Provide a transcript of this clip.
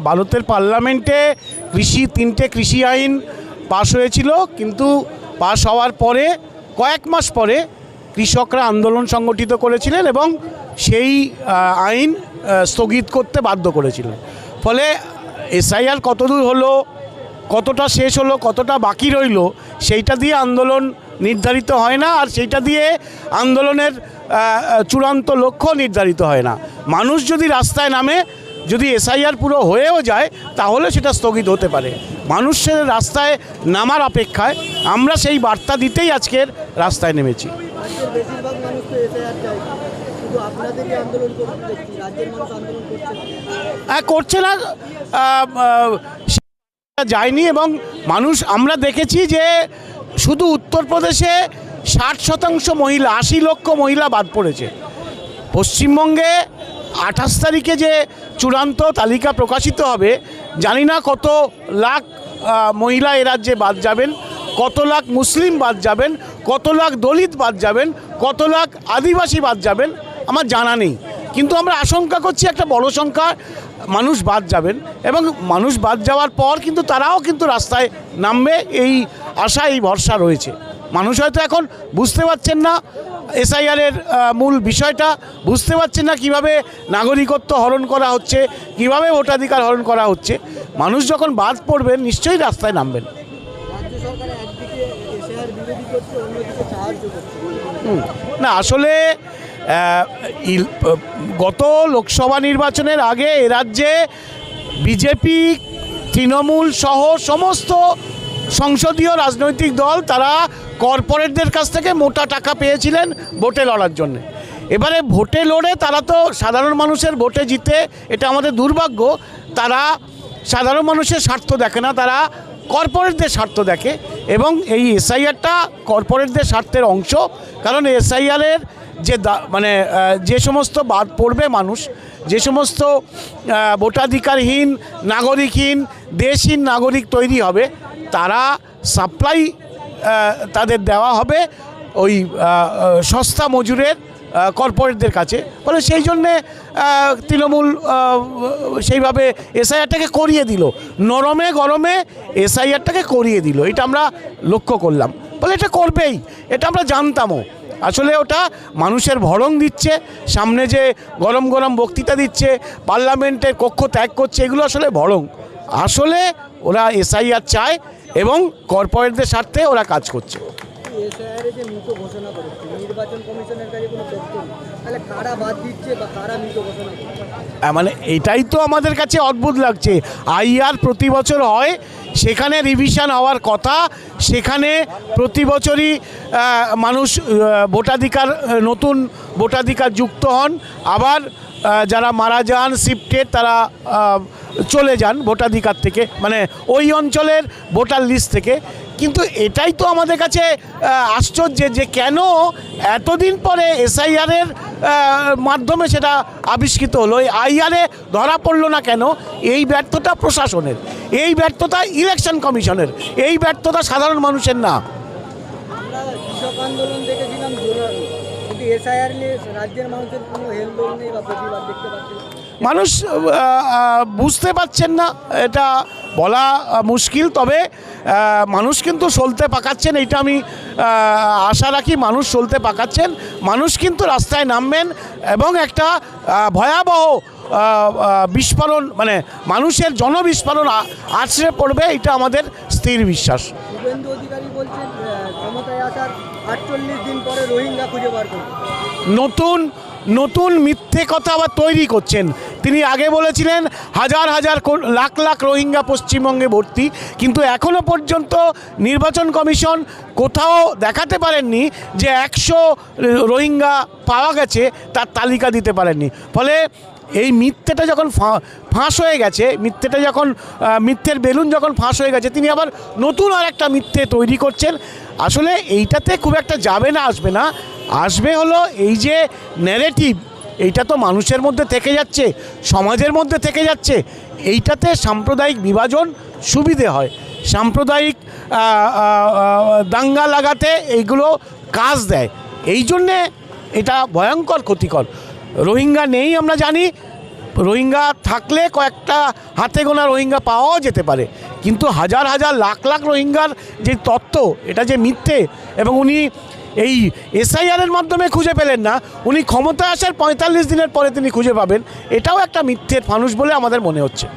ভারতের পার্লামেন্টে তিনটে কৃষি আইন পাশ হয়েছিল, কিন্তু পাশ হওয়ার পরে কয়েক মাস পরে কৃষকরা আন্দোলন সংগঠিত করেছিলেন এবং সেই আইন স্থগিত করতে বাধ্য করেছিলেন। ফলে এসআইআর কতদূর হলো, কতটা শেষ হলো, কতটা বাকি রইল, সেইটা দিয়ে আন্দোলন নির্ধারিত হয় না, আর সেইটা দিয়ে আন্দোলনের চূড়ান্ত লক্ষ্য নির্ধারিত হয় না। মানুষ যদি রাস্তায় নামে, যদি এসআইআর পুরো হয়েও যায়, তাহলে সেটা স্থগিত হতে পারে। মানুষের রাস্তায় নামার অপেক্ষায় আমরা সেই বার্তা দিতেই আজকের রাস্তায় নেমেছি। করছে না যায়নি, এবং মানুষ আমরা দেখেছি যে শুধু উত্তরপ্রদেশে 60% মহিলা, 80 লক্ষ মহিলা বাদ পড়েছে। পশ্চিমবঙ্গে 28 তারিখে যে চূড়ান্ত তালিকা প্রকাশিত হবে, জানি না কত লাখ মহিলা এ রাজ্যে বাদ যাবেন, কত লাখ মুসলিম বাদ যাবেন, কত লাখ দলিত বাদ যাবেন, কত লাখ আদিবাসী বাদ যাবেন আমার জানা নেই, কিন্তু আমরা আশঙ্কা করছি একটা বড় সংখ্যা মানুষ বাদ যাবেন, এবং মানুষ বাদ যাওয়ার পর কিন্তু তারাও কিন্তু রাস্তায় নামবে, এই আশা, এই ভরসা রয়েছে। মানুষ হয়তো এখন বুঝতে পারছেন না এসআইআরের মূল বিষয়টা, বুঝতে পারছেন না কিভাবে নাগরিকত্ব হরণ করা হচ্ছে, কিভাবে ভোটাধিকার হরণ করা হচ্ছে। মানুষ যখন বাদ পড়বেন নিশ্চয়ই রাস্তায় নামবেন। না, আসলে গত লোকসভা নির্বাচনের আগে এ রাজ্যে বিজেপি, তৃণমূল সহ সমস্ত সংসদীয় রাজনৈতিক দল তারা কর্পোরেটদের কাছ থেকে মোটা টাকা পেয়েছিলেন ভোটে লড়ার জন্য। এবারে ভোটে লড়ে তারা তো সাধারণ মানুষের ভোটে জিতে, এটা আমাদের দুর্ভাগ্য, তারা সাধারণ মানুষের স্বার্থ দেখে না, তারা কর্পোরেটদের স্বার্থ দেখে, এবং এই এসআইআরটা কর্পোরেটদের স্বার্থের অংশ। কারণ এসআইআরের যে সমস্ত বাদ পড়বে মানুষ, যে সমস্ত ভোটাধিকারহীন, নাগরিকহীন, দেশহীন নাগরিক তৈরি হবে, তারা সাপ্লাই তাদের দেওয়া হবে ওই সস্তা মজুরের কর্পোরেটদের কাছে। ফলে সেই জন্যে তৃণমূল সেইভাবে এসআইআরটাকে করিয়ে দিল, নরমে গরমে এসআইআরটাকে করিয়ে দিল, এটা আমরা লক্ষ্য করলাম। ফলে এটা করবেই, এটা আমরা জানতামও। আসলে ওটা মানুষের ভরং দিচ্ছে, সামনে যে গরম গরম বক্তৃতা দিচ্ছে, পার্লামেন্টের কক্ষ ত্যাগ করছে, এগুলো আসলে ভরং। আসলে ওরা এসআইআর চায় এবং কর্পোরেটদের স্বার্থে ওরা কাজ করছে। মানে এটাই তো আমাদের কাছে অদ্ভুত লাগছে। আইআর প্রতি বছর হয়, সেখানে রিভিশন হওয়ার কথা, সেখানে প্রতি বছরই মানুষ ভোটাধিকার, নতুন ভোটাধিকার যুক্ত হন, আবার যারা মারা যান, শিফটেড, তারা চলে যান ভোটাধিকার থেকে, মানে ওই অঞ্চলের ভোটার লিস্ট থেকে। কিন্তু এটাই তো আমাদের কাছে আশ্চর্য যে কেন এতদিন পরে এসআইআরের মাধ্যমে সেটা আবিষ্কৃত হলো, এই আইআরে ধরা পড়লো না কেন? এই ব্যর্থতা প্রশাসনের, এই ব্যর্থতা ইলেকশন কমিশনের, এই ব্যর্থতা সাধারণ মানুষের না। আন্দোলন দেখেছিলাম, মানুষ বুঝতে পারছেন না, এটা বলা মুশকিল, তবে মানুষ কিন্তু সলতে পাকাচ্ছেন, এইটা আমি আশা রাখি। মানুষ সলতে পাকাচ্ছেন, মানুষ কিন্তু রাস্তায় নামবেন, এবং একটা ভয়াবহ বিস্ফোরণ, মানে মানুষের জনবিস্ফোরণ আছড়ে পড়বে, এটা আমাদের স্থির বিশ্বাস। শুভেন্দু অধিকারী বলছেন ক্ষমতায় আসার 48 দিন পরে রোহিঙ্গা খুঁজে বার করবে। নতুন মিথ্যে কথা আবার তৈরি করছেন। তিনি আগে বলেছিলেন হাজার হাজার লাখ লাখ রোহিঙ্গা পশ্চিমবঙ্গে ভর্তি, কিন্তু এখনও পর্যন্ত নির্বাচন কমিশন কোথাও দেখাতে পারেননি যে 100 রোহিঙ্গা পাওয়া গেছে, তার তালিকা দিতে পারেননি। ফলে এই মিথ্যেটা যখন ফাঁস হয়ে গেছে, মিথ্যের বেলুন যখন ফাঁস হয়ে গেছে, তিনি আবার নতুন আর একটা মিথ্যে তৈরি করছেন। আসলে এইটাতে খুব একটা যাবে না, আসবে না, আসবে হলো এই যে ন্যারেটিভ, এইটা তো মানুষের মধ্যে থেকে যাচ্ছে, সমাজের মধ্যে থেকে যাচ্ছে, এইটাতে সাম্প্রদায়িক বিভাজন সুবিধে হয়, সাম্প্রদায়িক দাঙ্গা লাগাতে এইগুলো কাজ দেয়, এই জন্যে এটা ভয়ঙ্কর ক্ষতিকর। রোহিঙ্গা নেই আমরা জানি, রোহিঙ্গা থাকলে কয়েকটা হাতে গোনা রোহিঙ্গা পাওয়াও যেতে পারে, কিন্তু হাজার হাজার লাখ লাখ রোহিঙ্গার যে তত্ত্ব, এটা যে মিথ্যে। এবং উনি এই এসআইআরের মাধ্যমে খুঁজে পেলেন না, উনি ক্ষমতা আসার ৪৫ দিনের পরে তিনি খুঁজে পাবেন, এটাও একটা মিথ্যের ফানুস বলে আমাদের মনে হচ্ছে।